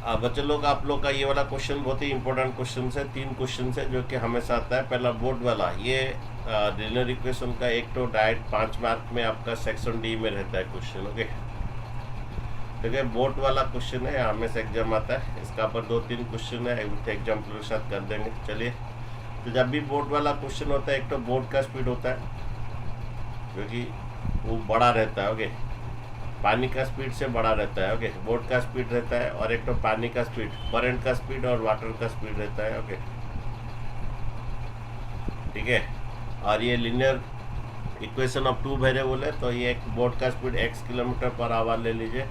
बच्चे लोग, आप लोग का ये वाला क्वेश्चन बहुत ही इंपॉर्टेंट क्वेश्चन है। 3 क्वेश्चन है जो कि हमेशा आता है। पहला बोर्ड वाला, ये लिनियर इक्वेशन का एक तो डायरेक्ट 5 मार्क में आपका सेक्शन डी में रहता है क्वेश्चन। ओके, ठीक है, बोर्ड वाला क्वेश्चन है, हमेशा एग्जाम आता है। इसका पर 2-3 क्वेश्चन है, विथ एग्जाम्पल के साथ कर देंगे। चलिए, तो जब भी बोर्ड वाला क्वेश्चन होता है, एक तो बोर्ड का स्पीड होता है क्योंकि वो बड़ा रहता है। ओके, पानी का स्पीड से बड़ा रहता है। ओके, बोट का स्पीड रहता है, और एक तो पानी का स्पीड, करंट का स्पीड और वाटर का स्पीड रहता है। ओके, ठीक है। और ये लिनियर इक्वेशन ऑफ 2 वेरिएबल है, तो ये एक बोट का speed x kilometre per our ले लीजिए।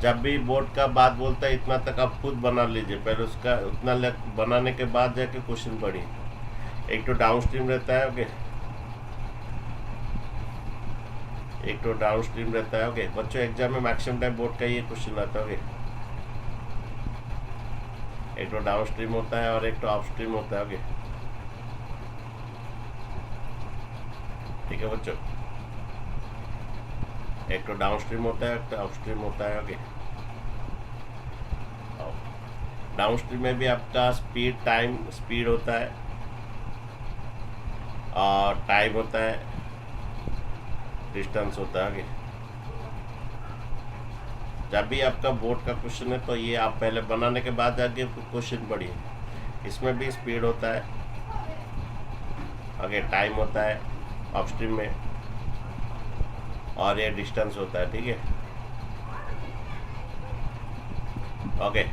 जब भी बोट का बात बोलता है इतना तक आप खुद बना लीजिए, पहले उसका उतना बनाने के बाद जाके क्वेश्चन पढ़िए। एक तो डाउन स्ट्रीम रहता है। ओके, एक तो डाउन स्ट्रीम रहता है। ओके बच्चों, एग्जाम में मैक्सिमम टाइम बोर्ड का ये क्वेश्चन आता है। ओके, एक तो डाउन स्ट्रीम होता है और एक तो अप स्ट्रीम होता है। ओके, ठीक है बच्चों, एक तो डाउन स्ट्रीम होता है, एक तो अप स्ट्रीम होता है। ओके, डाउन स्ट्रीम में भी आपका स्पीड, टाइम, स्पीड होता है और टाइम होता है, डिस्टेंस होता है। ओके, जब भी आपका बोर्ड का क्वेश्चन है तो ये आप पहले बनाने के बाद जाके क्वेश्चन पढ़िए। इसमें भी स्पीड होता है, ओके, टाइम होता है अपस्ट्रीम में, और ये डिस्टेंस होता है। ठीक है, ओके।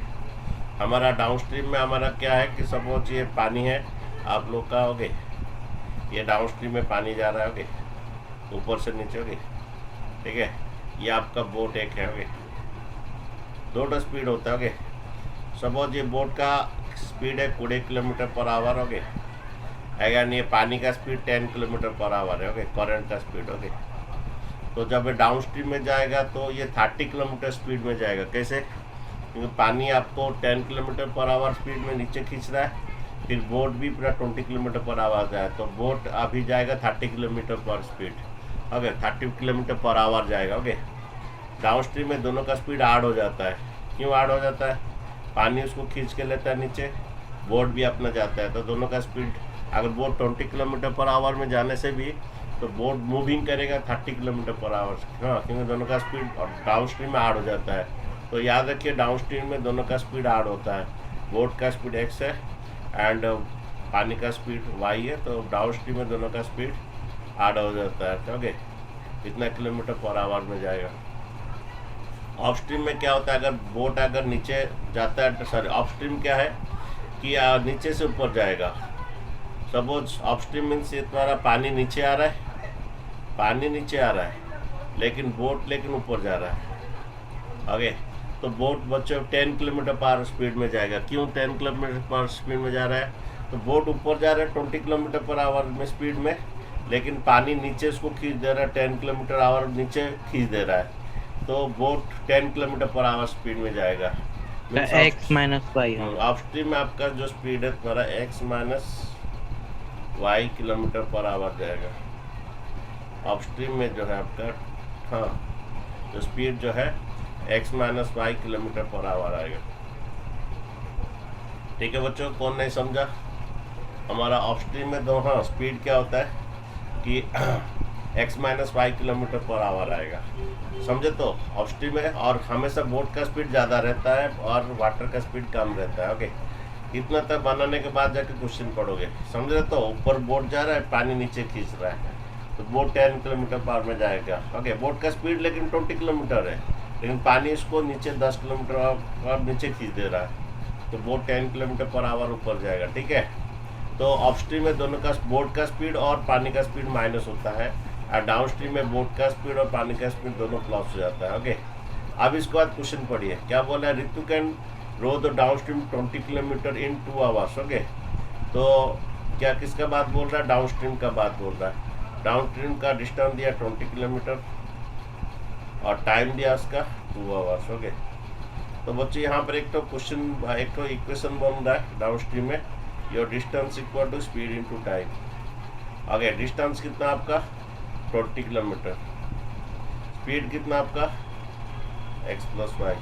हमारा डाउनस्ट्रीम में हमारा क्या है कि सपोज ये पानी है आप लोग का। ओके, ये डाउनस्ट्रीम में पानी जा रहा है। ओके, ऊपर से नीचे। ओके, ठीक है, ये आपका बोट एक है। ओके, 2 स्पीड होता है। ओके, सपोज ये बोट का स्पीड है 20 किलोमीटर पर आवर। ओके, अगर ये पानी का स्पीड 10 किलोमीटर पर आवर है। ओके, करंट का स्पीड। ओके, तो जब ये डाउन स्ट्रीम में जाएगा तो ये 30 किलोमीटर स्पीड में जाएगा। कैसे? क्योंकि पानी आपको 10 किलोमीटर पर आवर स्पीड में नीचे खींच रहा है, फिर बोट भी पूरा 20 किलोमीटर पर आवर जाए, तो बोट अभी जाएगा 30 किलोमीटर पर speed. Okay, 30 kilometre per hour जाएगा। ओके, डाउन स्ट्रीम में दोनों का स्पीड ऐड हो जाता है। क्यों ऐड हो जाता है? पानी उसको खींच के लेता है नीचे, बोट भी अपना जाता है, तो दोनों का स्पीड, अगर बोट 20 किलोमीटर पर आवर में जाने से भी तो बोट मूविंग करेगा 30 किलोमीटर पर आवर। हाँ, क्योंकि दोनों का स्पीड डाउन स्ट्रीम में ऐड हो जाता है। तो याद रखिए, डाउन स्ट्रीम में दोनों का स्पीड ऐड होता है। बोट का स्पीड x है एंड पानी का स्पीड y है, तो डाउन स्ट्रीम में दोनों का स्पीड ऐड हो जाता है। ओके, इतना किलोमीटर पर आवर में जाएगा। ऑफ स्ट्रीम में क्या होता है? अगर बोट अगर नीचे जाता है, सॉरी, ऑफ स्ट्रीम क्या है कि नीचे से ऊपर जाएगा। सपोज ऑफ स्ट्रीम मीन्स ये तुम्हारा पानी नीचे आ रहा है, पानी नीचे आ रहा है, लेकिन बोट लेकिन ऊपर जा रहा है। ओके, तो बोट बच्चों 10 किलोमीटर पर स्पीड में जाएगा। क्यों 10 किलोमीटर पर स्पीड में जा रहा है? तो बोट ऊपर जा रहा है 20 किलोमीटर पर आवर में स्पीड में, लेकिन पानी नीचे उसको खींच दे रहा है, 10 किलोमीटर आवर नीचे खींच दे रहा है, तो boat 10 kilometre per hour speed में जाएगा। x minus Y. Off stream में आपका जो स्पीड है तुम्हारा x minus Y kilometre per hour जाएगा। ऑफ स्ट्रीम में जो है आपका, हाँ, जो स्पीड जो है x minus Y kilometre per hour आएगा। ठीक है बच्चों, कौन नहीं समझा? हमारा ऑफ स्ट्रीम में दो, हाँ, स्पीड क्या होता है कि x minus Y kilometre per hour आएगा। समझे? तो ऑफ स्ट्रीम में, और हमेशा बोट का स्पीड ज़्यादा रहता है और वाटर का स्पीड कम रहता है। ओके, इतना तक बनाने के बाद जाके क्वेश्चन पढ़ोगे। समझ रहे? तो ऊपर बोट जा रहा है, पानी नीचे खींच रहा है, तो बोट 10 किलोमीटर पर में जाएगा। ओके, बोट का स्पीड लेकिन 20 किलोमीटर है, लेकिन पानी इसको नीचे 10 किलोमीटर और नीचे खींच दे रहा है, तो बोट 10 किलोमीटर पर आवर ऊपर जाएगा। ठीक है, तो ऑफ स्ट्रीम में दोनों का, बोट का स्पीड और पानी का स्पीड माइनस होता है, और डाउन स्ट्रीम में बोट का स्पीड और पानी का स्पीड दोनों प्लस हो जाता है। ओके, अब इसके बाद क्वेश्चन पढ़िए। क्या बोला है? Ritu can row the downstream 20 kilometre in 2 hours. Okay, तो क्या किसका बात बोल रहा है? डाउन स्ट्रीम का बात बोल रहा है। डाउन स्ट्रीम का डिस्टेंस दिया 20 किलोमीटर और टाइम दिया उसका 2 आवर्स। ओके, तो बच्चे यहाँ पर एक तो क्वेश्चन, एक तो इक्वेशन बन रहा है डाउन स्ट्रीम में, your distance equal to speed into time. Okay, distance कितना आपका? 20 किलोमीटर। स्पीड कितना आपका? x plus y.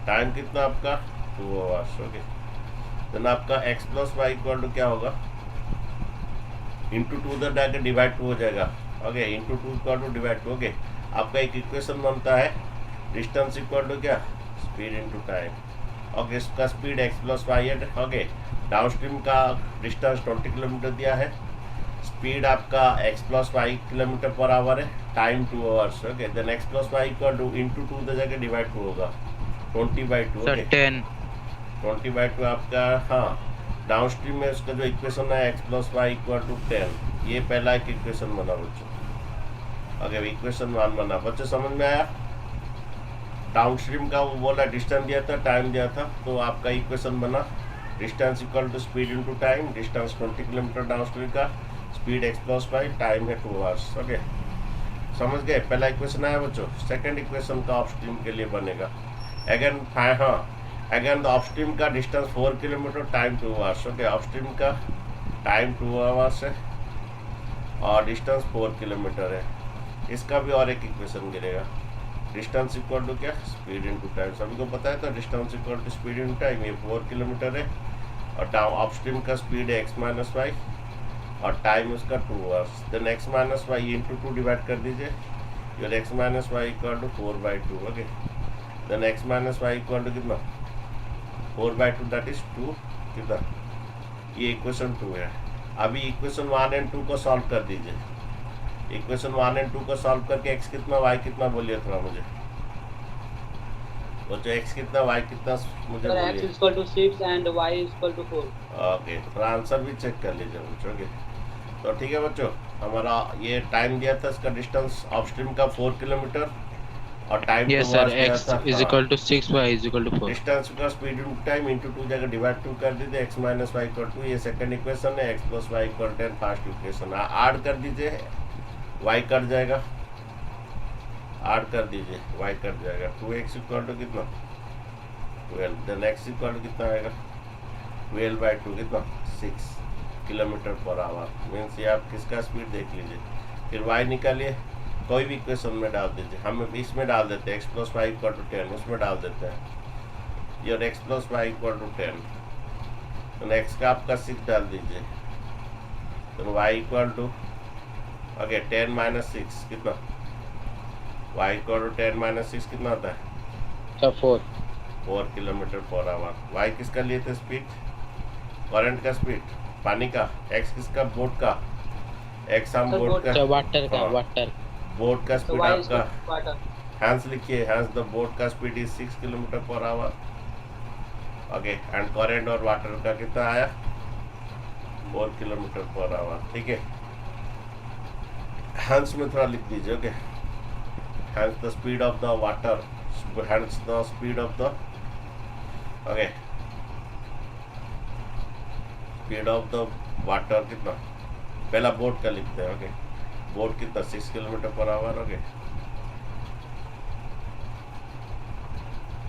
टाइम कितना आपका 2 आवर्स। ओके, देन आपका x plus y equal to क्या होगा, इंटू 2 उधर जाके डिवाइड 2 हो जाएगा। Okay, into 2 equal to divide 2। Okay, आपका एक इक्वेशन बनता है डिस्टेंस इक्वल टू क्या, स्पीड इंटू टाइम। ओके, इसका स्पीड x प्लस वाई है। ओके, डाउनस्ट्रीम का डिस्टेंस 20 किलोमीटर दिया है, स्पीड आपका x plus y kilometre per hour है, time 2 hours. Okay, then x plus y equal to into 2 उधर जाके डिवाइड 2 होगा, 20/2। सर ओके, 10 20/2 आपका, हाँ, डाउनस्ट्रीम में उसका जो इक्वेशन है x plus y equal to 10, ये पहला एक इक्वेशन बना बच्चों। अगर इक्वेशन 1 बना, बच्चों समझ में आया। डाउनस्ट्रीम का वो बोला डिस्टेंस दिया था, टाइम दिया था, तो आपका इक्वेशन बना distance equal to speed into time. Distance 20 kilometre downstream का, speed x plus y, time है 2 आवर्स। ओके, समझ गए, पहला इक्वेशन आया बच्चों। सेकंड इक्वेशन का अपस्ट्रीम के लिए बनेगा अगेन, हाँ, अगेन द अपस्ट्रीम का distance 4 kilometre, time 2 hours. Okay, upstream का टाइम 2 आवर्स है और डिस्टेंस 4 किलोमीटर है। इसका भी और एक इक्वेशन गिरेगा, डिस्टेंस इक्वल टू क्या, स्पीड इनटू टाइम। सभी को पता है तो distance equal to speed into time, ये 4 किलोमीटर है और डाउन अपस्ट्रीम का स्पीड है x माइनस वाई और टाइम उसका 2 hours. Then x minus y into 2 divide कर दीजिए, your x minus y equal to 4/2। Okay, then x minus y equal to कितना, 4/2, दैट इज 2 कितना, ये इक्वेशन 2 है। अभी इक्वेशन 1 एंड 2 को सॉल्व कर दीजिए। इक्वेशन 1 एंड 2 को सॉल्व करके x कितना y कितना बोलिए थोड़ा मुझे, वो जो x कितना y कितना मुझे Sir, बोलिए। x is equal to 6 and y is equal to 4. Okay, थोड़ा आंसर भी चेक कर लीजिए बच्चों। ओके, तो ठीक है बच्चों, हमारा ये टाइम दिया था, इसका डिस्टेंस अपस्ट्रीम का 4 किलोमीटर और time yes sir x is equal to 6 y is equal to 4 distance का स्पीड इनटू टाइम इंटू 2 जगह डिवाइड 2 कर दीजिए, x minus y equal to, ये सेकंड इक्वेशन है, x plus y equal 10 first equation. Add कर दीजिए, y cut जाएगा, add कर दीजिए, y कट जाएगा, 2x इक्वल टू कितना 12, देन x इक्वल टू कितना आएगा 12/2 कितना 6 किलोमीटर पर आवर। मीन्स ये आप किसका स्पीड देख लीजिए, फिर y निकालिए, कोई भी इक्वेशन में डाल दीजिए। हम इसमें डाल देते हैं x plus y equal to 10, उसमें डाल देते हैं your x plus y equal to 10, तो x का आपका 6 डाल दीजिए, तो y equal to okay 10 minus 6 कितना, y इक्वल टू 10 माइनस 6 कितना होता है 4 किलोमीटर पर आवर। y किसका लिए थे स्पीड, करंट का स्पीड, पानी का, x किसका, बोट का, x हम Sir, बोट boat का, वाटर का हाँ। वाटर बोट का So speed y is equal आपका, to water. हैंस लिखिए, हैंस द बोट का speed is 6 kilometre per hour. Okay, and current और वाटर का कितना आया 4 किलोमीटर पर आवर। ठीक है, हैंस में थोड़ा लिख दीजिए। Okay, hence the speed of the water, hence the speed of the, okay, speed of the water कितना, पहला बोट का लिखते हैं। ओके, बोट कितना 6 kilometre per hour. Okay,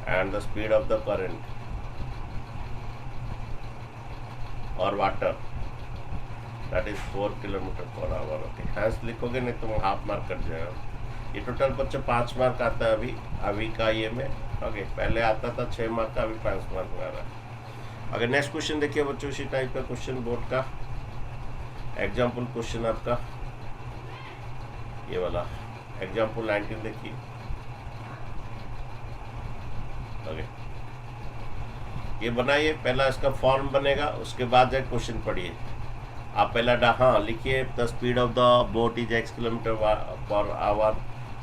and the speed of the current और water that is 4 kilometre per hour. Okay, hence लिखोगे नहीं तो हाफ मार्क कट जाएगा। ये टोटल बच्चे 5 मार्क आता है अभी का ये में। ओके, पहले आता था 6 मार्क का, अभी 5 मार्क में आ रहा है। अगर नेक्स्ट क्वेश्चन देखिए बच्चों, इसी टाइप का क्वेश्चन बोर्ड का एग्जाम्पल क्वेश्चन आपका ये वाला एग्जाम्पल 19 देखिए। ओके, ये बनाइए, पहला इसका फॉर्म बनेगा, उसके बाद जाए क्वेश्चन पढ़िए। आप पहला हाँ लिखिए, the speed of the boat is x kilometre per hour,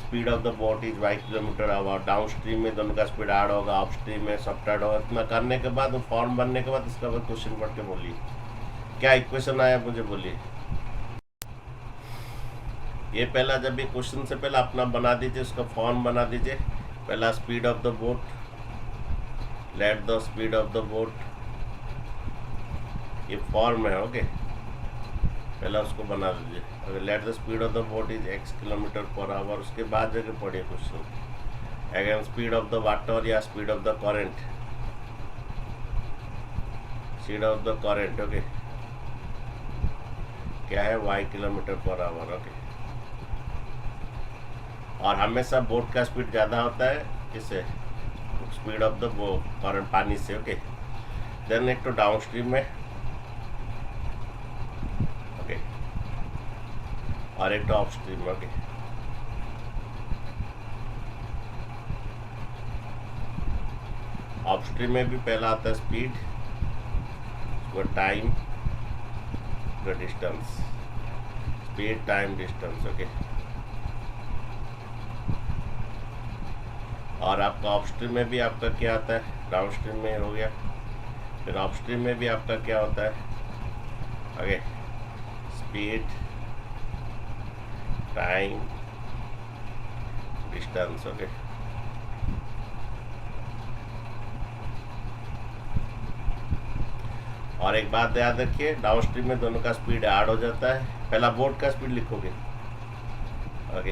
speed of the boat is y kilometre our. Down stream में दोनों का स्पीड ऐड होगा, अप स्ट्रीम में सब ऐड होगा। इतना करने के बाद फॉर्म बनने के बाद इसका बाद क्वेश्चन पढ़ के बोलिए क्या इक्वेशन आया, मुझे बोलिए। ये पहला जब ये क्वेश्चन से पहले अपना बना दीजिए, उसका फॉर्म बना दीजिए। पहला speed of the boat, let the speed of the boat, ये फॉर्म है। ओके, पहला उसको बना दीजिए। अगर let the speed of the boat is x kilometre per hour, उसके बाद जगह पढ़िए question. Again speed of the water या speed of the current, speed of the current okay क्या है y kilometre per hour. Okay, और हमेशा boat का स्पीड ज़्यादा होता है, किससे, स्पीड ऑफ द करंट पानी से, ओके। देन एक तो डाउन स्ट्रीम में, ओके, और एक तो अप स्ट्रीम में, ओके। अप स्ट्रीम में भी पहला आता है speed, time, distance, speed time distance, okay. और आपका अपस्ट्रीम में भी आपका क्या आता है, डाउनस्ट्रीम में हो गया। फिर अपस्ट्रीम में भी आपका क्या होता है, okay, speed time distance, okay. और एक बात याद रखिए, डाउनस्ट्रीम में दोनों का स्पीड ऐड हो जाता है। पहला बोट का स्पीड लिखोगे, ओके,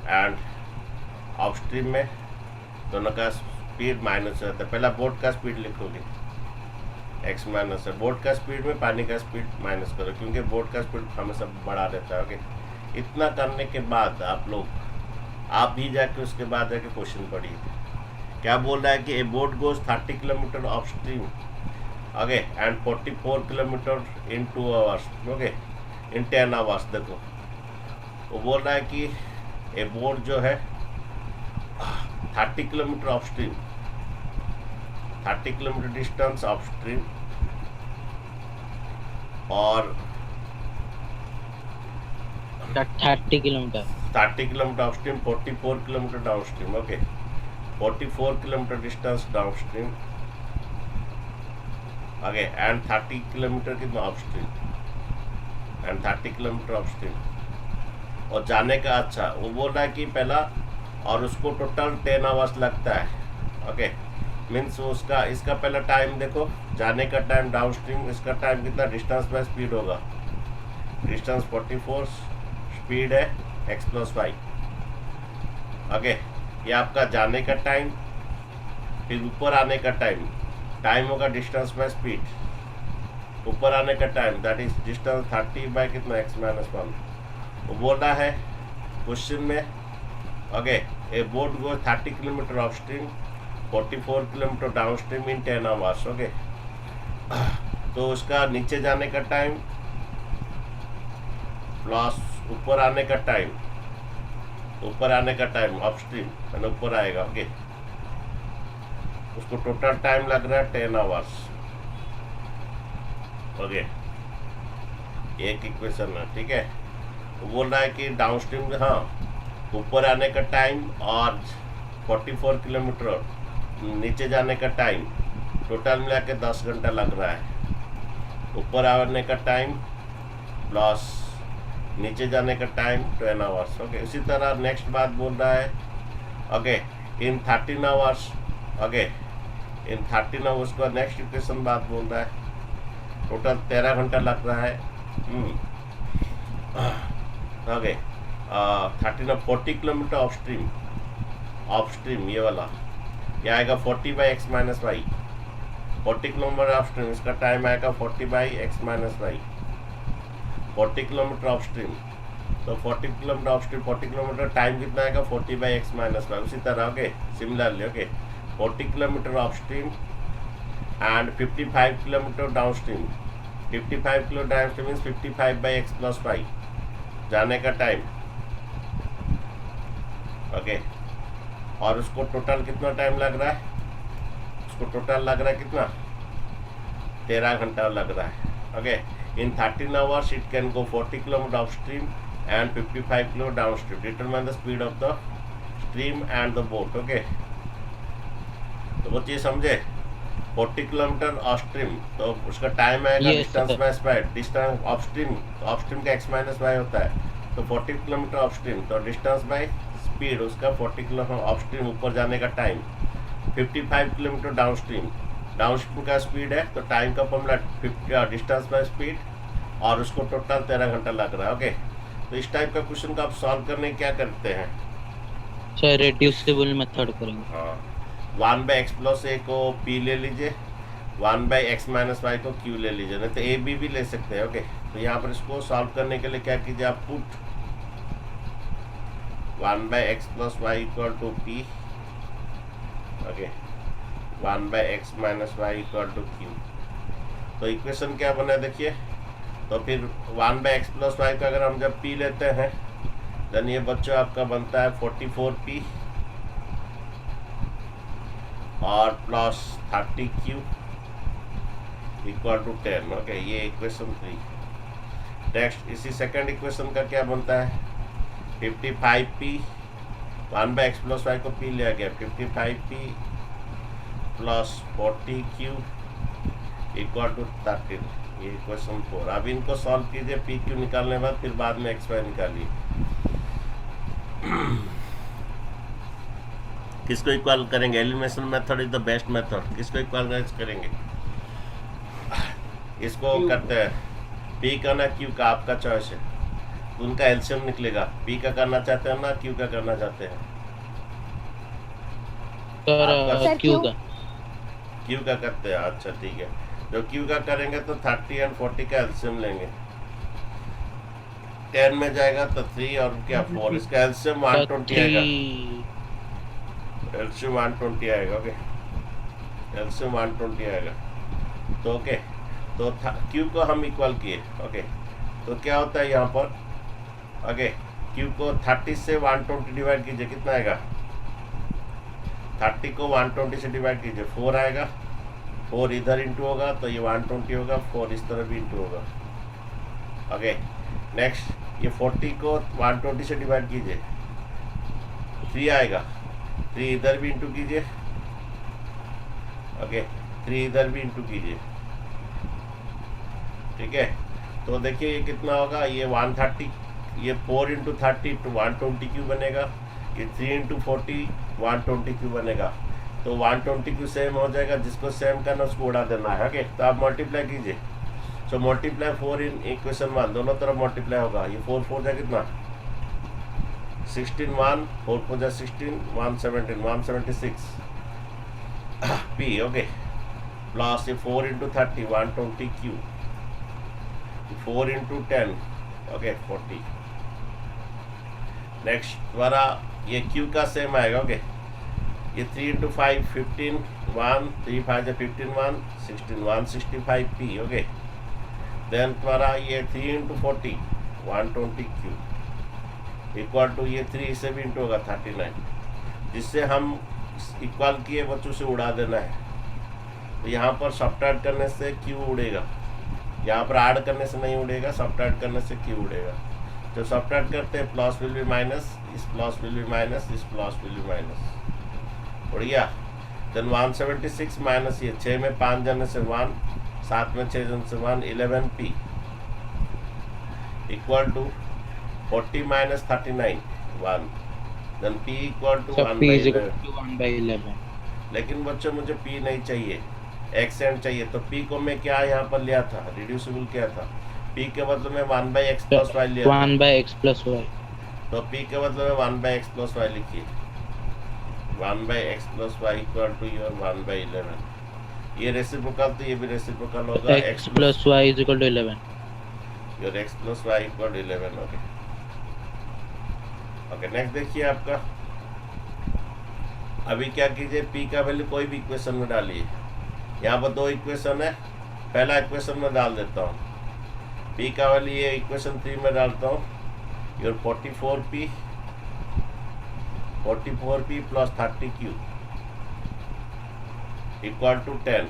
एंड अपस्ट्रीम में दोनों का स्पीड माइनस हो जाता है। पहला बोट का स्पीड लिखोगे, एक्स माइनस है, बोट का स्पीड में पानी का स्पीड माइनस करो, क्योंकि बोट का स्पीड हमेशा बढ़ा देता है, ओके। इतना करने के बाद आप भी जाके उसके बाद जाके क्वेश्चन पढ़िए। क्या बोल रहा है कि ए boat goes 30 kilometre upstream, okay, and 44 kilometre in 2 hours, okay, in 10 hours. देखो वो बोल रहा है कि ए बोट जो है 30 kilometre upstream, 30 kilometre distance upstream, और 30 kilometre 30 kilometre upstream, 44 kilometre downstream, okay, 44 kilometre distance downstream, okay, and 30 kilometre कितना अपस्ट्रीम, एंड 30 किलोमीटर अपस्ट्रीम। और जाने का, अच्छा, वो बोल रहा है कि पहला, और उसको टोटल 10 आवर्स लगता है, ओके। मीन्स उसका, इसका पहला टाइम देखो, जाने का टाइम डाउनस्ट्रीम, इसका टाइम कितना, डिस्टेंस बाय स्पीड होगा, डिस्टेंस 44, स्पीड है x+5, ओके। ये आपका जाने का टाइम, फिर ऊपर आने का टाइम, टाइम होगा डिस्टेंस बाय स्पीड, ऊपर आने का time that is distance 30 by कितना, x-1। वो बोल रहा है क्वेश्चन में, okay, a boat go 30 kilometre upstream, 44 kilometre downstream in 10 hours, okay. तो उसका नीचे जाने का टाइम प्लस ऊपर आने का टाइम, ऊपर आने का टाइम अपस्ट्रीम यानी ऊपर आएगा, ओके। उसको टोटल टाइम लग रहा है 10 आवर्स, ओके। एक इक्वेशन है, ठीक है। वो बोल रहा है कि डाउनस्ट्रीम, हाँ, ऊपर आने का टाइम और 44 किलोमीटर नीचे जाने का टाइम, टोटल मिला के 10 घंटा लग रहा है। ऊपर आने का टाइम प्लस नीचे जाने का टाइम 10 आवर्स, ओके। इसी तरह नेक्स्ट बात बोल रहा है, ओके, इन 13 आवर्स, ओके, इन 13 आवर्स का नेक्स्ट इक्वेशन बात बोल रहा है, टोटल 13 घंटा लग रहा है, ओके। 40 किलोमीटर अपस्ट्रीम ये वाला, ये आएगा 40 बाई x-y, 40 किलोमीटर अपस्ट्रीम, इसका टाइम आएगा 40 बाई x-y, 40 किलोमीटर अपस्ट्रीम, तो 40 किलोमीटर अपस्ट्रीम, 40 किलोमीटर टाइम कितना आएगा, 40 बाई x-y। उसी तरह, okay, similarly, okay, 40 kilometre upstream and 55 kilometre downstream, 55 kilo downstream means 55 by x+5 जाने का टाइम, ओके। और उसको टोटल कितना टाइम लग रहा है, उसको टोटल लग रहा है कितना, 13 घंटा लग रहा है, okay. In 13 hours it can go 40 kilometre upstream and 55 kilo downstream. Determine the speed of the stream and the boat, okay. तो वो चीज़ समझे, 40 किलोमीटर अपस्ट्रीम, तो उसका टाइम आएगा distance by speed, distance upstream, upstream का x-y होता है, तो 40 किलोमीटर अपस्ट्रीम, तो डिस्टेंस बाय स्पीड उसका 40 किलोमीटर अपस्ट्रीम ऊपर जाने का टाइम, 55 किलोमीटर डाउनस्ट्रीम, डाउनस्ट्रीम का स्पीड है, तो टाइम का फॉर्मूला डिस्टेंस बाय स्पीड, और उसको टोटल 13 घंटा लग रहा है, ओके। तो इस टाइप का क्वेश्चन को आप सॉल्व करने क्या करते हैं, सर रेड्यूसिबल मेथड करेंगे। हाँ, 1/x+a को p ले लीजिए, 1/x-y को q ले लीजिए, नहीं तो a b भी ले सकते हैं, ओके। तो यहाँ पर इसको सॉल्व करने के लिए क्या कीजिए, आप put 1/x+y = p, okay, okay 1/x minus y equal to q. तो इक्वेशन क्या बना देखिए, तो फिर 1/x प्लस वाई का अगर हम जब p लेते हैं देन ये बच्चों आपका बनता है 44p और plus 30q equal to 10। Okay ये इक्वेशन 3। नेक्स्ट इसी सेकंड इक्वेशन का क्या बनता है 55p 1/x प्लस वाई को p लिया गया 55p plus 40q equal to 13। ये इक्वेशन 4। अब इनको सॉल्व कीजिए pq निकालने के बाद, फिर बाद में xy निकालिए। किसको इक्वल करेंगे, elimination method is the best method. किसको इक्वल करेंगे, इसको Q। करते हैं p का ना q का, आपका चॉइस है। तो उनका एलसीएम निकलेगा, p का करना चाहते हैं ना q का करना चाहते हैं। आपका सर क्यू का। q का करते हैं, अच्छा ठीक है। जो q का करेंगे तो 30 एंड 40 का एलसीएम लेंगे, 10 में जाएगा तो 3 और क्या 4, इसका एलसीएम 120 आएगा। एलसीएम 120 आएगा। ओके एलसीएम 120 आएगा। तो ओके तो क्यू को हम इक्वल किए। ओके तो क्या होता है यहाँ पर, ओके क्यू को 30 से 120 डिवाइड कीजिए, कितना आएगा 30 को 120 से डिवाइड कीजिए 4 आएगा। 4 इधर इंटू होगा तो ये 120 होगा, 4 इस तरह भी इंटू होगा। ओके नेक्स्ट ये 40 को 120 से डिवाइड कीजिए 3 आएगा। 3 इधर भी इंटू कीजिए। ओके 3 इधर भी इंटू कीजिए, ठीक है। तो देखिए ये कितना होगा, ये 130, ये 4 इंटू 30 तो 120 क्यू बनेगा। ये 3 इंटू 40 120 क्यू बनेगा। तो 120 क्यू सेम हो जाएगा, जिसको सेम करना उसको उड़ा देना है। ओके तो आप मल्टीप्लाई कीजिए। सो मल्टीप्लाई 4 इन इक्वेशन 1, दोनों तरफ मल्टीप्लाई होगा। ये 4 4 जा कितना 16 1 4 4 जा 16 117 176 p। ओके प्लस ये 4 into 30 120 Q, 4 into 10 okay 40। Next द्वारा ये क्यू का सेम आएगा। ओके ये 3 इंटू 5 15 1 3 5 जा 15 1 16 165 p। ओके देन द्वारा ये 3 इंटू 40 120 क्यू इक्वल टू ये 3 से भी इंटू होगा 39, जिससे हम इक्वल किए बच्चों से उड़ा देना है। तो यहाँ पर सब्ट्रैक्ट करने से क्यू उड़ेगा, यहाँ पर ऐड करने से नहीं उड़ेगा, सब्ट्रैक्ट करने से क्यू उड़ेगा। तो सब्ट्रैक्ट करते हैं प्लस विल बी माइनस, इस प्लस विल बी माइनस, इस प्लस विल बी माइनस, उड़ गया। देन 176 माइनस ये 6 में 5 जाने से 1, 7 में 6 जाने से 1 11p equal to 40 minus 39 1। Then p equal to 1/11। लेकिन बच्चों मुझे p नहीं चाहिए, एक्सेंट चाहिए। तो p को मैं क्या यहाँ पर लिया था, रिड्यूसिबल क्या था, p के बदले में 1/x प्लस वाई लिया था। 1/x प्लस वाई, तो p के बदले में 1/x प्लस वाई लिखिए। 1/x plus y equal to your 1/11। ये रेसिप्रोकल तो ये भी रेसिप्रोकल होगा। x plus y is equal to 11। Your x plus y equal to 11। Okay okay next देखिए आपका, अभी क्या कीजिए p का वैल्यू कोई भी इक्वेशन में डालिए। यहाँ पर 2 इक्वेशन है, पहला इक्वेशन में डाल देता हूँ p का वैल्यू, ये इक्वेशन 3 में डालता हूँ। Your 44p plus 30q equal to 10।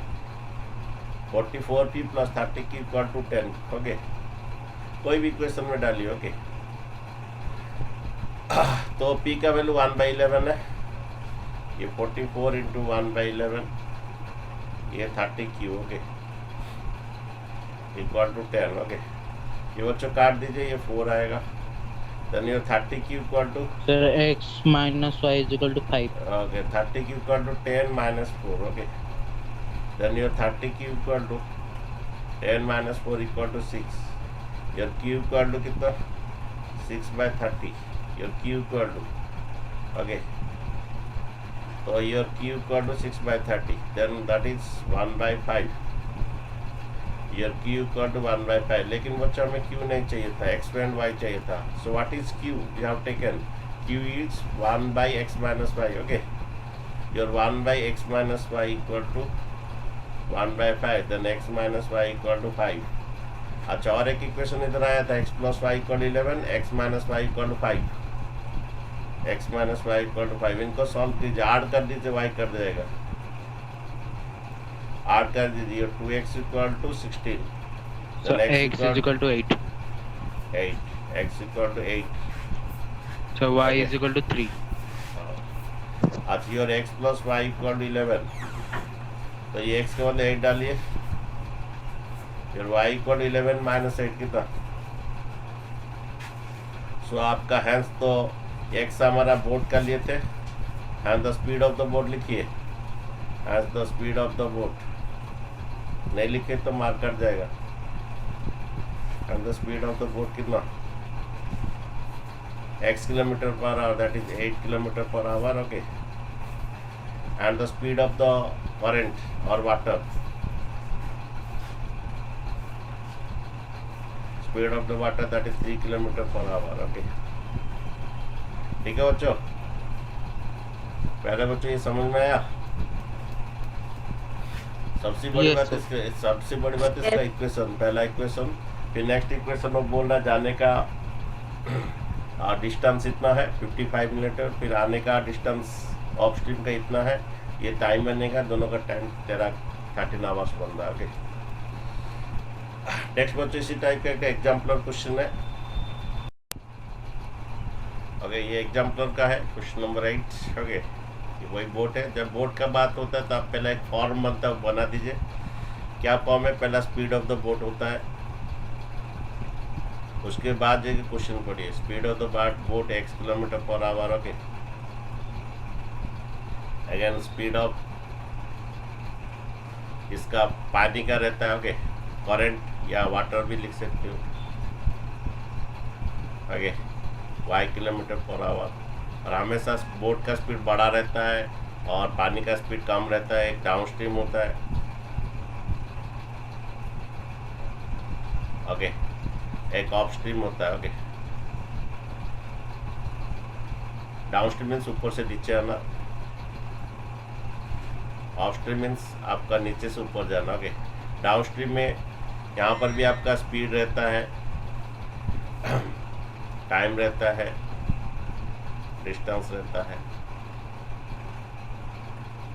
44p plus 30q equal to 10। Okay कोई भी इक्वेशन में डालिए। ओके तो p का वैल्यू 1/11 है, ये 44 इंटू 1/11, ये 30q okay equal to 10। Okay ये बच्चों काट दीजिए, ये 4 आएगा। देन ये 30q equal to sir x minus y is equal to 5। Okay 30q equal to 10 minus 4। Okay then your 30q equal to 10 minus 4 equal to 6। Your q equal to कितना 6/30। Your q equal to okay तो your q equal to 6/30, then that is 1/5। Your q equal to 1/5। लेकिन बच्चों हमें q नहीं चाहिए था, x and y चाहिए था। So what is q, we have taken q is 1/x minus y। Okay your 1 by x minus y equal to 1 by 5, then x minus y equal to 5. अच्छा, और एक equation इधर आया था x plus y equal to 11, x minus y equal to 5, x minus y equal to 5. इनको solve कीजिए, add कर दीजिए, y कर देगा, ऐड कर दीजिए, 2x equal to 16, So then x is equal to 8. 8, x equal to 8. So y Okay. is equal to 3. अच्छा, your x plus y equal to 11, तो ये x के बदले 8 डालिए, फिर y equal to 11 minus 8 कितना? सो आपका हैंस तो x हमारा बोट कर लिए थे, hence the speed of the boat लिखिए, hence the speed of the boat, नहीं लिखे तो मार्क कट जाएगा। Hence the speed of the boat कितना? x kilometre per hour, that is 8 kilometre per hour, okay. And the speed of the current और water, speed of the water that is 3 kilometre per hour, okay. ठीक है बच्चों, पहले बच्चों ये समझ में आया? सबसे बड़ी Yes, बात sir. इसका इक्वेशन, पहला इक्वेशन, फिर नेक्स्ट इक्वेशन वो बोल रहा है जाने का डिस्टेंस इतना है 55 मीटर, फिर आने का डिस्टेंस ऑफ स्ट्रीम का इतना है, ये टाइम बनेगा, दोनों का टाइम तेरा 13 आवर्स बन रहा है, ओके। नेक्स्ट बच्चों इसी टाइप का एक एग्जाम्पलर क्वेश्चन है, ओके। ये एग्जाम्पलर का है, क्वेश्चन नंबर 8, ओके। ये वही बोट है, जब बोट का बात होता है तो आप पहले एक फॉर्म बनता है, बना दीजिए। क्या फॉर्म है? पहला स्पीड ऑफ द बोट होता है, उसके बाद जो क्वेश्चन पढ़िए, speed of the boat x kilometre per hour, okay. Again speed of इसका पानी का रहता है, ओके, करंट या वाटर भी लिख सकते हो, okay, y kilometre per our. और हमेशा बोट का स्पीड बड़ा रहता है और पानी का स्पीड कम रहता है, एक डाउन स्ट्रीम होता है, ओके, एक ऑफ स्ट्रीम होता है, ओके। डाउन स्ट्रीम मीन्स ऊपर से नीचे आना, ऑफ स्ट्रीम मीन्स आपका नीचे से ऊपर जाना, ओके। डाउन स्ट्रीम में यहाँ पर भी आपका स्पीड रहता है, टाइम रहता है, डिस्टेंस रहता है।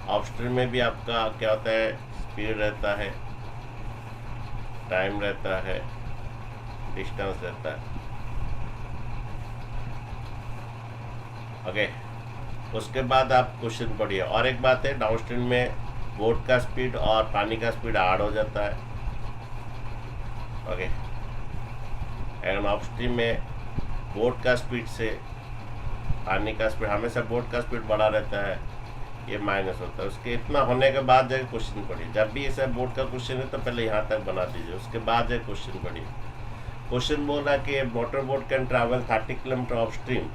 ऑफ स्ट्रीम में भी आपका क्या होता है? स्पीड रहता है, टाइम रहता है, डिस्टेंस रहता है, ओके। उसके बाद आप क्वेश्चन पढ़िए। और एक बात है, डाउन स्ट्रीम में बोट का स्पीड और पानी का स्पीड ऐड हो जाता है, ओके। एंड अप स्ट्रीम में बोट का स्पीड से पानी का स्पीड, हमेशा बोट का स्पीड बड़ा रहता है, ये माइनस होता है। उसके इतना होने के बाद जाके क्वेश्चन पढ़िए। जब भी ऐसा बोट का क्वेश्चन है तो पहले यहाँ तक बना दीजिए, उसके बाद जाके क्वेश्चन पढ़िए। क्वेश्चन बोल रहा है कि motor boat can travel 30 kilometre of stream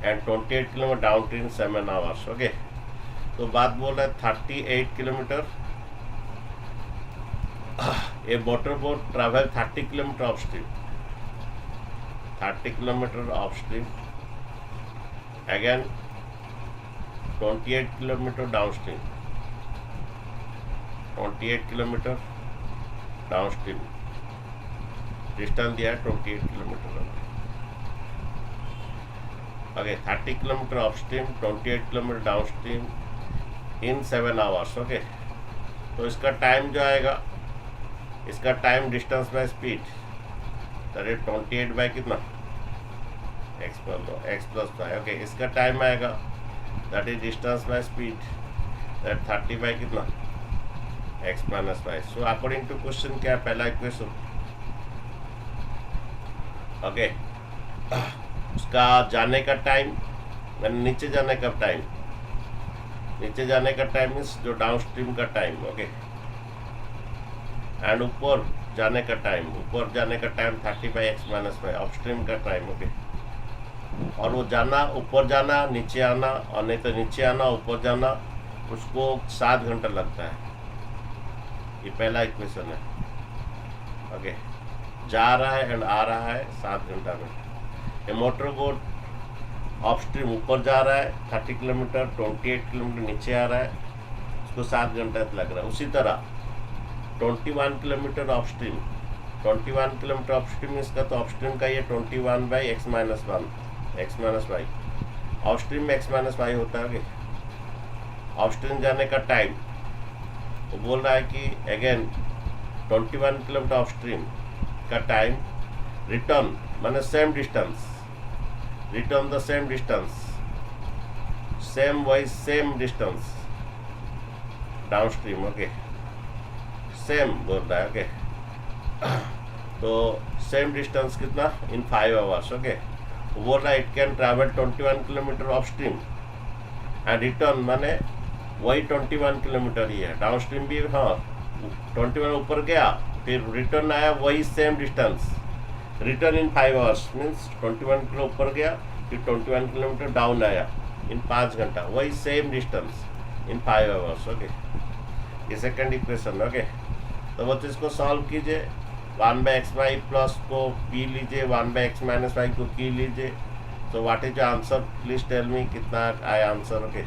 and 28 kilometre down stream 7 hours, okay. तो बात बोल रहा है 38 किलोमीटर, ये motor boat travel 30 kilometre of stream, 30 kilometre of stream, again 28 kilometre down stream, 28 kilometre down stream, distance दिया है 28 kilometre, okay. 30 kilometre of stream, 28 kilometre down stream in 7 hours, okay. तो इसका टाइम जो आएगा, इसका time distance by speed, that is 28 by कितना? x पर लो, x प्लस 5, ओके। इसका टाइम आएगा, that is distance by speed, that 30 by कितना? x minus 5। So according to question क्या है? पहला इक्वेशन, ओके। उसका जाने का टाइम, नीचे जाने का टाइम, नीचे जाने का टाइम मीन्स जो डाउन स्ट्रीम का टाइम, ओके। एंड ऊपर जाने का टाइम, ऊपर जाने का time 30 by x minus 5, of stream का टाइम, ओके। और वो जाना, ऊपर जाना, नीचे आना, और नहीं तो नीचे आना, ऊपर जाना, उसको 7 घंटा लगता है। ये पहला इक्वेशन है, ओके। जा रहा है एंड आ रहा है 7 घंटा में। ये मोटर बोट अपस्ट्रीम ऊपर जा रहा है 30 किलोमीटर, 28 किलोमीटर नीचे आ रहा है, उसको 7 घंटा लग रहा है। उसी तरह 21 किलोमीटर अपस्ट्रीम, 21 किलोमीटर अपस्ट्रीम इसका, तो अपस्ट्रीम का ये 21 by x minus y, upstream में एक्स माइनस वाई होता है। अपस्ट्रीम जाने का टाइम वो बोल रहा है कि अगेन 21 किलोमीटर अपस्ट्रीम का टाइम, रिटर्न माने same distance, return the same distance, same wise same distance downstream. Okay, same बोल रहा है। ओके तो सेम डिस्टेंस कितना इन 5 आवर्स। ओके, वो बोल रहा है it can travel 21 kilometre upstream and return माने वही 21 किलोमीटर ही है, डाउनस्ट्रीम भी हाँ 21 ऊपर गया, फिर रिटर्न आया वही सेम डिस्टेंस, रिटर्न इन 5 आवर्स मीन्स 21 किलो ऊपर गया, फिर 21 किलोमीटर डाउन आया इन 5 घंटा, वही same distance in 5 hours. Okay, ये सेकंड इक्वेशन। ओके, तो वो इसको सॉल्व कीजिए, 1 बाई एक्स वाई प्लस को पी लीजिए, 1 बाई एक्स माइनस वाई को पी लीजिए। तो what is answer, please tell me कितना आया answer. Okay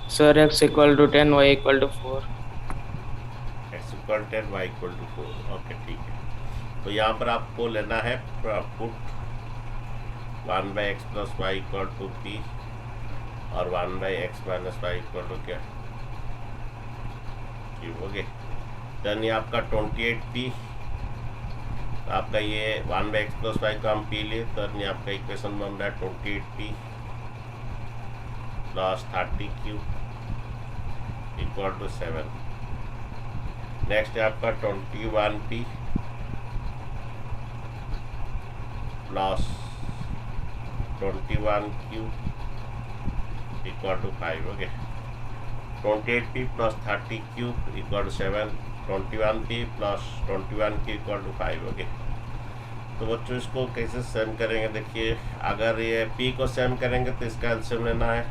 Sir, x equal to 10, y equal to 4. X equal 10 y equal to 4। Okay ठीक है, तो यहाँ पर आपको लेना है put 1 by x plus y equal to p और 1 by x minus y equal to क्या क्यू। ओके, देन ये आपका 28p, आपका ये 1 बाई एक्स प्लस वाई को हम पी लिए, तो ये आपका इक्वेशन बन रहा है 28p plus 30q equal to 7। Next है आपका 21p plus 21q equal to 5। Okay, 28p plus 30q equal to 7, 21p plus 21q equal to 5। Okay, तो बच्चों इसको कैसे सेम करेंगे, देखिए अगर ये p को सेम करेंगे तो इसका एलसीएम लेना है,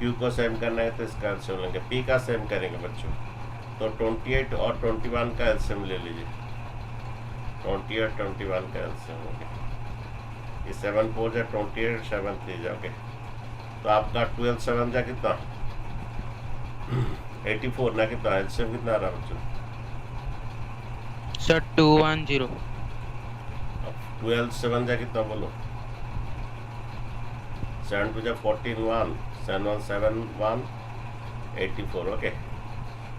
q को सेम करना है तो इसका एलसीएम लेंगे। p का सेम करेंगे बच्चों तो 28 और 21 का एलसीएम ले लीजिए, 28 21 का एलसीएम। ओके, ये 7 4 जा 28, 7 3 जा। ओके, तो आपका 12 7 जा कितना 84 ना, कितना एलसीएम कितना आ रहा है बच्चों? सर 210। 12 7 जा कितना बोलो, 7 2 जा 14 1, 7 1 7 1 84। ओके,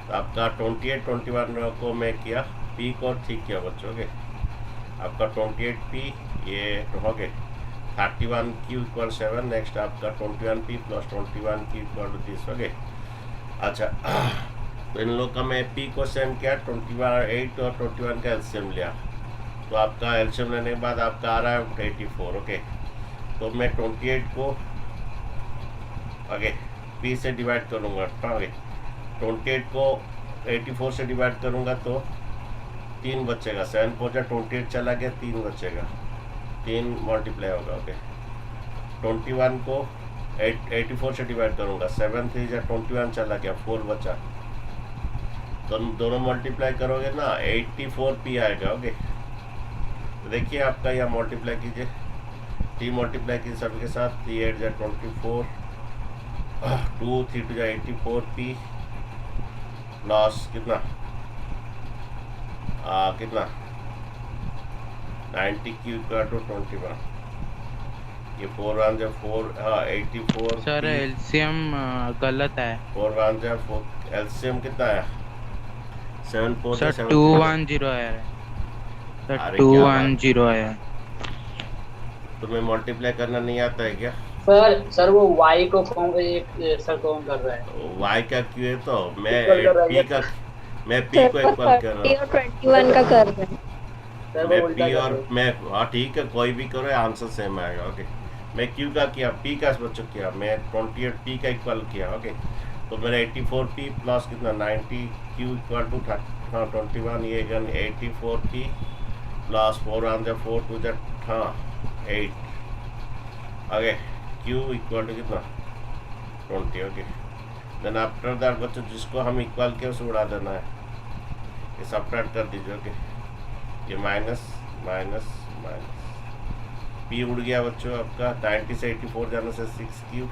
तो आपका 28 21 को मैं किया, पी को ठीक किया बच्चों। ओके, आपका 28p ये हो गए 31q इक्वल 7। नेक्स्ट आपका 21p plus 21q equal to 30। Okay, अच्छा तो इन लोग का मैं p को सेम किया, 28 और 21 का एलसीएम लिया, तो आपका एलसीएम लेने के बाद आपका आ रहा है 84। ओके, तो मैं 28 को आगे p से डिवाइड करूँगा। आगे 28 को 84 से डिवाइड करूँगा तो 3 बचेगा, 7 4 जा 28 चला गया, 3 बचेगा, 3 मल्टीप्लाई होगा। ओके, 21 को 84 से डिवाइड करूँगा, 7 3 जा 21 चला गया, 4 बचा, तो दोनों मल्टीप्लाई करोगे ना 84p आएगा। ओके, तो देखिए आपका यहाँ मल्टीप्लाई कीजिए, 3 मल्टीप्लाई कीजिए सभी के साथ, 3 8 जा 24, 2 3 2 जा 84p प्लस कितना कितना 90q इक्वल टू 21, ये 4 1 जा 4 हाँ 84। सर एलसीएम गलत है 4 1 जा 4, एलसीएम कितना आया 7 4 जा सर 7 210 है सर, अरे क्या बात। 210 है। तुम्हें मल्टीप्लाई करना नहीं आता है क्या? सर वो y को सर कौन कर रहा है? y का क्यों है, तो मैं Equal कर रहा है p का, मैं p को इक्वल कर रहा हूँ, 30 और 21 का कर रहे हैं। सर मैं वो उल्टा p कर और रहा है। मैं हाँ ठीक है कोई भी करो आंसर सेम आएगा। ओके, मैं q का किया, p का बच्चों किया, मैं 28 p का इक्वल किया। ओके, तो मेरा 84p प्लस कितना 90q इक्वल टू हाँ 21, ये गन 84p प्लस 4 1 जा 4 2 जा हाँ 8। आगे q इक्वल टू कितना 20। ओके, देन आफ्टर दैट बच्चों जिसको हम इक्वल किया उसे उड़ा देना है, ये सब्ट्रैक्ट कर दीजिए। ओके, ये माइनस माइनस माइनस पी उड़ गया बच्चों आपका 90 से 84 जाने से 6 क्यू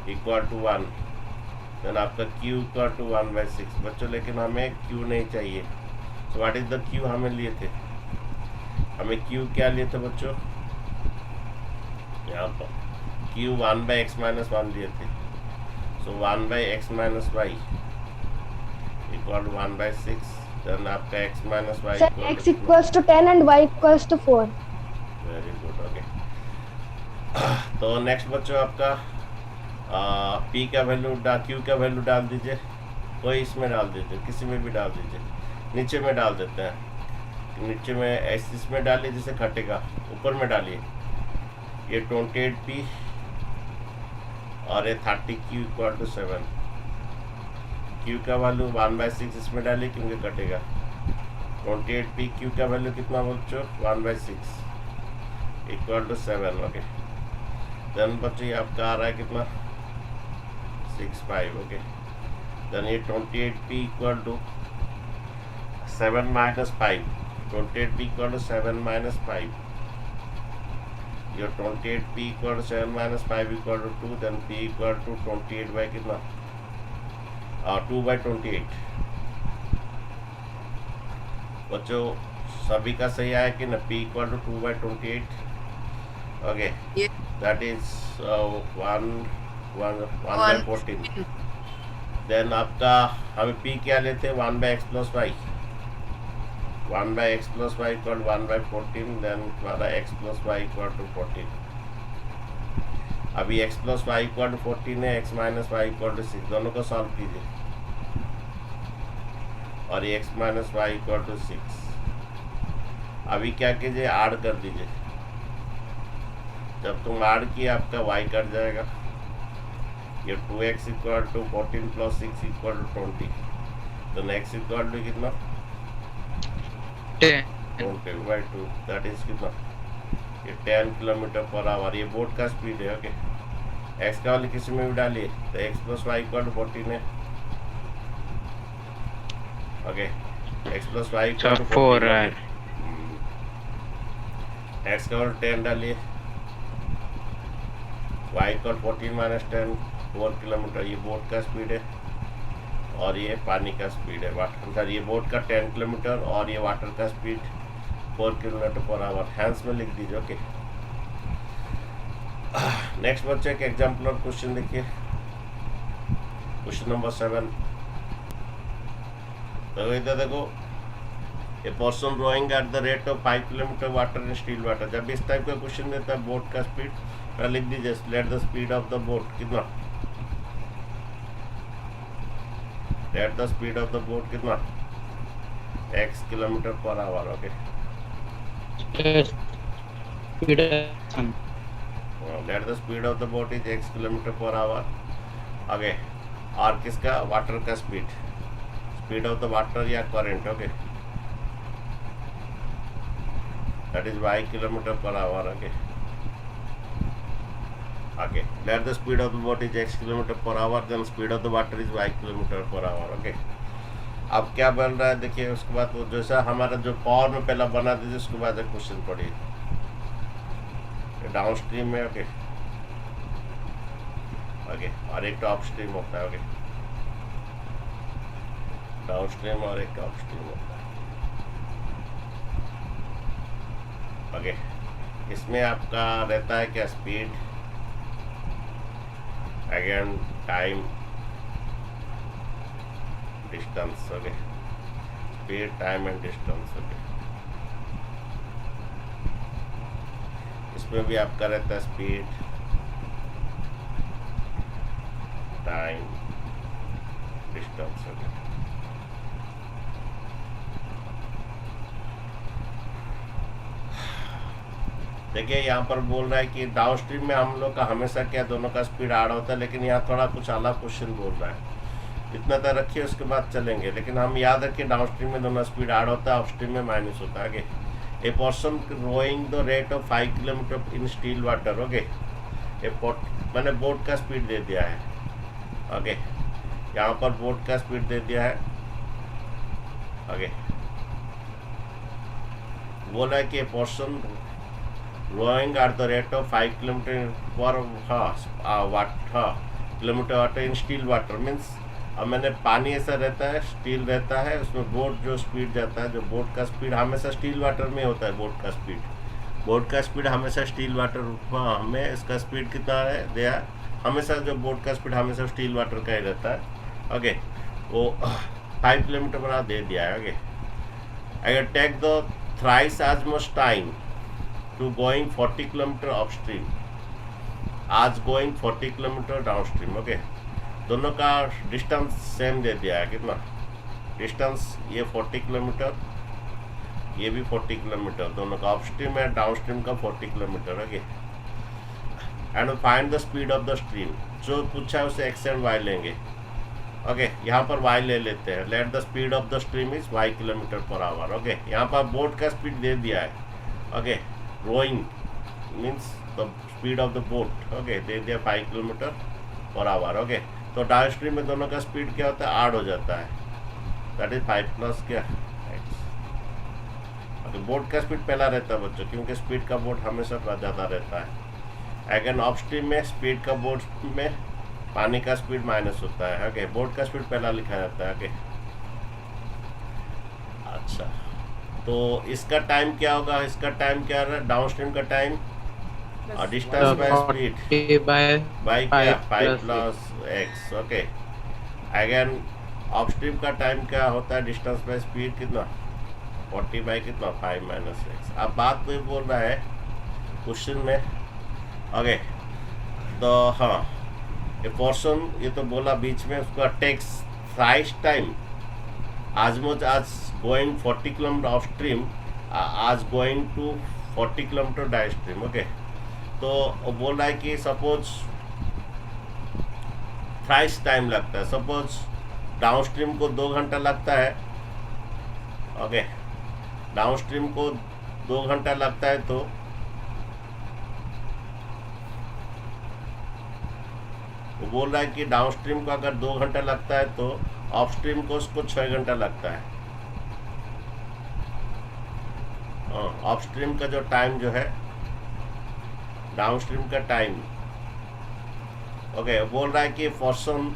इक्वल टू 1, देन आपका क्यू इक्वल टू 1/6 बच्चों, लेकिन हमें क्यू नहीं चाहिए। सो व्हाट इज द क्यू हमें लिए थे, हमें क्यू क्या लिए थे बच्चों, यहाँ पर क्यू 1/x-1 लिए थे। सो 1/x-y इक्वल टू 1/6, देन आपका x-y Sir, x equals to 10 and y equals to 4. Very good. Okay, तो नेक्स्ट बच्चों आपका पी का वैल्यू क्यू का वैल्यू डाल दीजिए, कोई इसमें डाल दीजिए, किसी में भी डाल दीजिए, नीचे में डाल देते हैं, नीचे में ऐसे इसमें डालिए जिसे कटेगा, ऊपर में डालिए, ये 28p और ये 30q इक्वल टू 7, क्यू का वैल्यू 1/6 इसमें डालिए क्योंकि कटेगा, 28p क्यू का वैल्यू कितना बच्चों 1/6 इक्वल टू 7। ओके, देन बच्चों ये आपका आ रहा है कितना 65। ओके, देन ये 28p equal to 7 minus 5, 28p equal to 7 minus 5, your 28p equal to 7 minus 5 equal to 2, देन p इक्वल टू 28 बाई कितना 2/28। बच्चों सभी का सही आया कि न, p equal to 2/28। Okay, that is 1/14। देन आपका हमें p क्या लेते हैं 1/x+y, 1/x+y इक्वल 1/14, देन हमारा x+y इक्वल टू 14। अभी x+y इक्वल टू 14 है, x-y इक्वल टू 6, दोनों को सॉल्व कीजिए, और ये x-y इक्वल टू 6। अभी क्या कीजिए ऐड कर दीजिए, जब तुम ऐड किए आपका y कट जाएगा, ये 2x equal to 14 plus 6 equal to 20, तो नेक्स्ट इक्वल टू कितना 10 20/2, दैट इज कितना ये 10 किलोमीटर पर आवर, ये बोट का स्पीड है। ओके, x का वैल्यू किसी में भी डालिए, तो x+y इक्वल टू 14 है। ओके, x+y इक्वल टू 4 है, x का वैल्यू 10 डालिए, y इक्वल 14 माइनस 10 4 किलोमीटर, ये बोट का स्पीड है और ये पानी का स्पीड है, वाटर, ये बोट का 10 किलोमीटर और ये वाटर का speed 4 kilometre per our, hands में लिख दीजिए। ओके, नेक्स्ट बच्चे एक एग्जाम्पल और क्वेश्चन देखिए, क्वेश्चन नंबर 7। तो इधर देखो, a person rowing at the rate of 5 kilometre water in still water, जब इस टाइप का क्वेश्चन देता है बोट का स्पीड, तो लिख दीजिए let the speed of the boat कितना, let the speed of the boat कितना x kilometre per hour. Okay, let the speed of the boat is x kilometre per hour. आगे, और किसका वाटर का speed, speed of the water या current. Okay, that is y kilometre per hour. Okay, आगे let the speed of the boat is x kilometre per hour, then speed of the water is y kilometre per hour. Okay, अब क्या बन रहा है देखिए, उसके बाद वो जैसा हमारा जो पावर में पहला बना दीजिए, उसके बाद एक क्वेश्चन पढ़िए डाउन स्ट्रीम में। ओके, ओके, और एक टॉप स्ट्रीम होता है। ओके, डाउन स्ट्रीम और एक टॉप स्ट्रीम होता है। ओके, इसमें आपका रहता है क्या speed, again time, distance. Okay, speed, time and distance. Okay, इसमें भी आपका रहता है स्पीड, टाइम, डिस्टेंस। ओके, देखिए यहाँ पर बोल रहा है कि डाउन स्ट्रीम में हम लोग का हमेशा क्या दोनों का स्पीड ऐड होता है, लेकिन यहाँ थोड़ा कुछ अलग क्वेश्चन बोल रहा है, इतना तक रखिए उसके बाद चलेंगे। लेकिन हम याद रखिए डाउन स्ट्रीम में दोनों स्पीड ऐड होता है, अप स्ट्रीम में माइनस होता है। आगे, a person rowing the rate of 5 kilometre in still water. Okay, मैंने बोट का स्पीड दे दिया है। ओके, यहाँ पर बोट का स्पीड दे दिया है। आगे बोला है कि a person rowing at the rate of 5 kilometer per kilometre water in still water means अब मैंने पानी ऐसा रहता है, स्टील रहता है, उसमें बोट जो स्पीड जाता है, जो बोट का स्पीड हमेशा स्टील वाटर में होता है। बोट का स्पीड हमेशा स्टील वाटर में इसका स्पीड कितना है दिया, हमेशा जो बोट का स्पीड हमेशा स्टील वाटर का ही रहता है। ओके, वो 5 किलोमीटर बना दे दिया है। ओके, अगर take the thrice as much time to going 40 kilometre up stream, as going 40 kilometre down stream. Okay, दोनों का डिस्टेंस सेम दे दिया है, कितना डिस्टेंस, ये 40 किलोमीटर, ये भी 40 किलोमीटर, दोनों का अप स्ट्रीम है, डाउन स्ट्रीम का 40 kilometre. Okay, and find the speed of the stream, जो पूछा है उसे एक्स एंड वाई लेंगे। ओके, यहाँ पर वाई ले लेते हैं। Let the speed of the stream is y kilometre per hour. Okay, यहाँ पर बोट का स्पीड दे दिया है। Okay, rowing means the speed of the boat, okay, दे दिया 5 किलोमीटर पर आवर। ओके, तो डाउन स्ट्रीम में दोनों का स्पीड क्या होता है, 8 हो जाता है, दैट इज 5 प्लस क्या एक्स। ओके, बोट का स्पीड पहला रहता है बच्चों, क्योंकि स्पीड का बोट हमेशा ज़्यादा रहता है। अगेन ऑफ स्ट्रीम में स्पीड का बोट में पानी का स्पीड माइनस होता है। ओके, बोट का स्पीड पहला लिखा जाता है। ओके, अच्छा, तो इसका टाइम क्या होगा, इसका टाइम क्या है, डाउन स्ट्रीम का टाइम और डिस्टेंस बाय स्पीड बाय क्या 5 plus x. Okay, again of stream का टाइम क्या होता है, डिस्टेंस बाय स्पीड कितना 40 बाई कितना 5 माइनस एक्स। अब बात कोई बोल रहा है क्वेश्चन में। ओके, तो हाँ, ए पर्सन, ये तो बोला बीच में, उसका takes thrice time as much as going 40 kilometre of stream, as going to 40 kilometre down stream. Okay, तो बोल रहा है कि सपोज थ्राइस टाइम लगता है, सपोज डाउन स्ट्रीम को 2 घंटा लगता है। ओके, डाउन स्ट्रीम को 2 घंटा लगता है, तो वो बोल रहा है कि डाउन स्ट्रीम को अगर 2 घंटा लगता है तो ऑफ स्ट्रीम को उसको 6 घंटा लगता है। ऑफ स्ट्रीम का जो टाइम जो है, डाउन स्ट्रीम का टाइम। ओके, बोल रहा है कि पर्सन,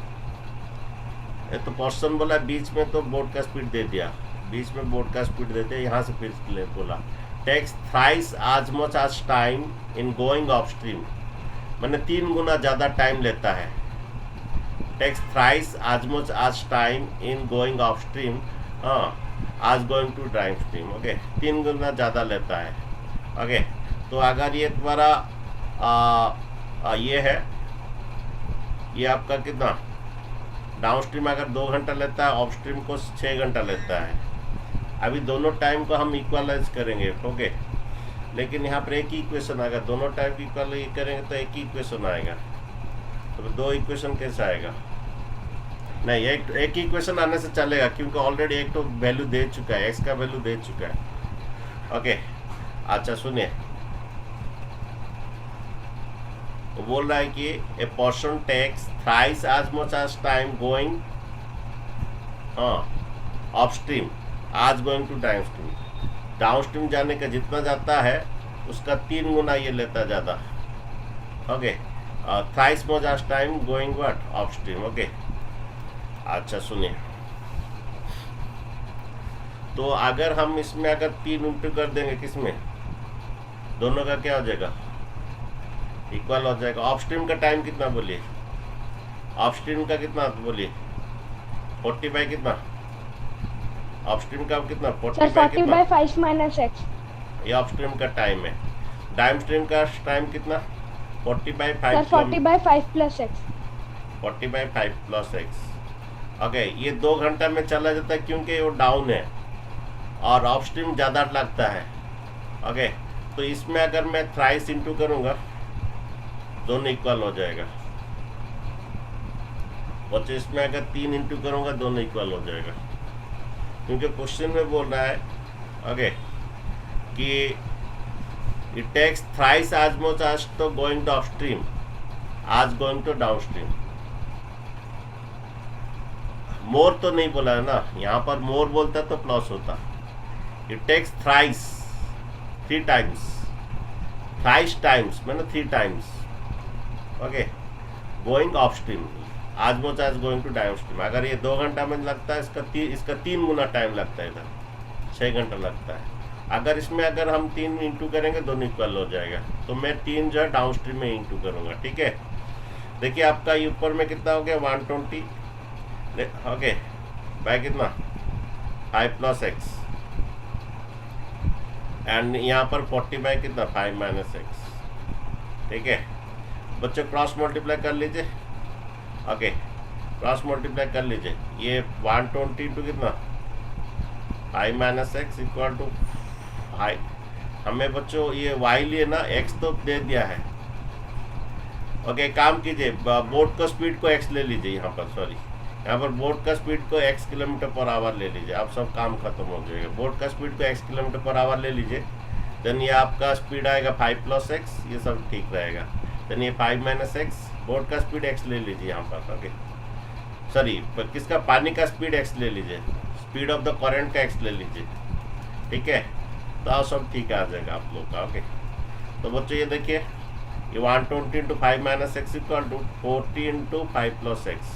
तो पर्सन बोला बीच में, तो बोट का स्पीड दे दिया, बीच में बोट का स्पीड देते, यहाँ से फिर बोला takes thrice as much as time in going of stream, मैंने 3 गुना ज़्यादा टाइम लेता है। Takes thrice as much as time in going of stream, हाँ, as going to down stream. Okay, 3 गुना ज़्यादा लेता है। ओके, तो अगर ये तुम्हारा ये है, ये आपका कितना डाउन स्ट्रीम अगर 2 घंटा लेता है, ऑफ स्ट्रीम को 6 घंटा लेता है। अभी दोनों टाइम को हम इक्वलाइज करेंगे। ओके, लेकिन यहाँ पर एक ही इक्वेशन आएगा, दोनों टाइम की इक्वल करेंगे तो एक ही इक्वेशन आएगा, तो 2 इक्वेशन कैसे आएगा, नहीं, एक ही इक्वेशन आने से चलेगा, क्योंकि ऑलरेडी एक तो वैल्यू दे चुका है, एक्स का वैल्यू दे चुका है। ओके, अच्छा सुनिए, वो बोल रहा है कि a person takes thrice as much as time going up stream, as going to down stream, downstream जाने का जितना जाता है उसका 3 गुना ये लेता ज़्यादा। Okay, thrice much as time going what up stream. Okay, अच्छा सुनिए, तो अगर हम इसमें अगर 3 उल्टू कर देंगे, किसमें, दोनों का क्या हो जाएगा, इक्वल हो जाएगा। ऑफ स्ट्रीम का टाइम कितना बोलिए, ऑफ स्ट्रीम का कितना बोलिए, 40 बाई कितना, ऑफ स्ट्रीम का कितना 40 बाई कितना, 40 by 5 minus x। ये ऑफ स्ट्रीम का टाइम है। डाउन स्ट्रीम का टाइम कितना 40 by 5, 40 by 5 plus x। 40 by 5 plus x. Okay, ये 2 घंटा में चला जाता है क्योंकि वो डाउन है और ऑफ स्ट्रीम ज़्यादा लगता है। ओके, तो इसमें अगर मैं थ्राइस इंटू करूँगा, दोनों इक्वल हो जाएगा। और इसमें अगर 3 इंटू करूँगा, दोनों इक्वल हो जाएगा, क्योंकि क्वेश्चन में बोल रहा है ओके कि it takes thrice as much as to going to up stream, as going to down stream. More तो नहीं बोला है ना, यहाँ पर मोर बोलता तो प्लस होता। It takes thrice 3 times, thrice times मैंने 3 times, okay, going of stream as much as going to down stream. अगर ये 2 घंटा में लगता है, इसका 3 गुना टाइम लगता है, इधर 6 घंटा लगता है। अगर इसमें अगर हम 3 इंटू करेंगे दोनों इक्वल हो जाएगा, तो मैं 3 जो है डाउन स्ट्रीम में इंटू करूँगा, ठीक है। देखिए आपका ये ऊपर में कितना हो गया 120, ओके, बाय कितना 5 प्लस एक्स, एंड यहाँ पर 40 बाय कितना 5 माइनस एक्स, ठीक है। बच्चों क्रॉस मल्टीप्लाई कर लीजिए, ओके, क्रॉस मल्टीप्लाई कर लीजिए। ये 120 इंटू कितना 5 माइनस एक्स इक्वल टू 5। हमें बच्चों ये y लिए ना, x तो दे दिया है, ओके। काम कीजिए, बोट का स्पीड को x ले लीजिए, यहाँ पर सॉरी, यहाँ पर बोट का स्पीड को x किलोमीटर पर आवर ले लीजिए, आप सब काम खत्म हो जाएगा। बोट का स्पीड को x किलोमीटर पर आवर ले लीजिए, देन ये आपका स्पीड आएगा 5 प्लस एक्स, ये सब ठीक रहेगा। देन ये 5 माइनस एक्स, बोट का स्पीड x ले लीजिए यहाँ पर, ओके, सॉरी किसका पानी का स्पीड x ले लीजिए, स्पीड ऑफ द करंट का x ले लीजिए, ठीक है। तो आप सब ठीक आ जाएगा आप लोग का, ओके। तो बच्चों ये देखिए, ये 120 into 5 minus x equal to 40 into 5 plus x.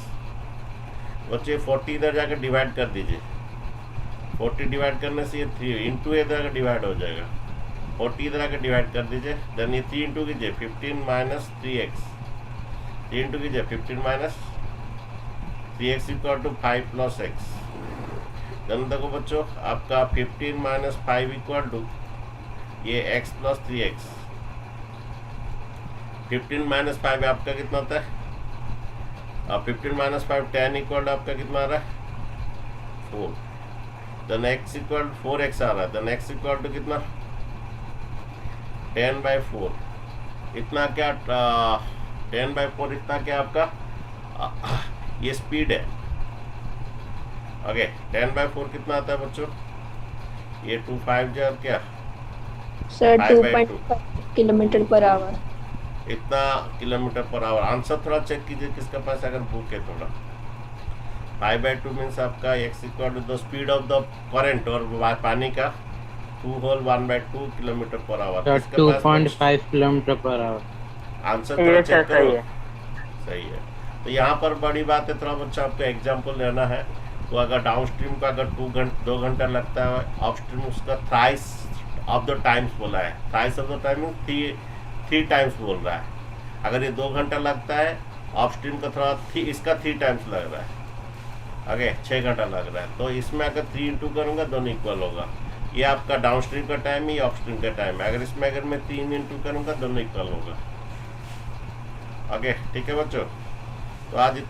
बच्चे 40 इधर जाकर डिवाइड कर दीजिए, 40 डिवाइड करने से ये 3 इंटू इधर आकर डिवाइड हो जाएगा, 40 इधर आकर डिवाइड कर दीजिए। देन ये 3 इंटू कीजिए 15 माइनस 3x, 3 इंटू कीजिए 15 minus 3x equal to 5 plus x. देन देखो बच्चों आपका 15 माइनस 5 इक्वल टू ये x प्लस 3x। 15 माइनस 5 आपका कितना होता है, 15 माइनस 5 10 इक्वल आपका कितना आ रहा है 4। देन x इक्वल 4x आ रहा है, देन x इक्वल टू कितना 10/4। इतना क्या 10/4 इतना क्या आपका ये स्पीड है, ओके। 10/4 कितना आता है बच्चों, ये 25 जो क्या सर 5/2 2.5 किलोमीटर पर आवर। इतना किलोमीटर पर आवर। आंसर थोड़ा चेक कीजिए किसके पास अगर बुक है थोड़ा। 5/2 मीन्स आपका x equal to the speed of the current और पानी का 2 whole 1/2 kilometre per hour. 2.5 kilometre per hour. Answer थोड़ा चेक करो, सही है। सही है। तो यहाँ पर बड़ी बात है, थोड़ा बच्चा आपको एग्जाम्पल लेना है। तो अगर डाउन स्ट्रीम का अगर 2 घंटा लगता है, अप स्ट्रीम उसका थ्राइस ऑफ द टाइम्स बोला है, thrice of the time 3 times बोल रहा है। अगर ये 2 घंटा लगता है अप स्ट्रीम का थोड़ा इसका 3 टाइम्स लग रहा है, ओके, 6 घंटा लग रहा है। तो इसमें अगर 3 इंटू करूँगा दोनों इक्वल होगा। ये आपका डाउन स्ट्रीम का टाइम है, ये अप स्ट्रीम का टाइम है। अगर इसमें अगर मैं 3 इंटू करूँगा दोनों इक्वल होगा, ओके, ठीक है बच्चों। तो आज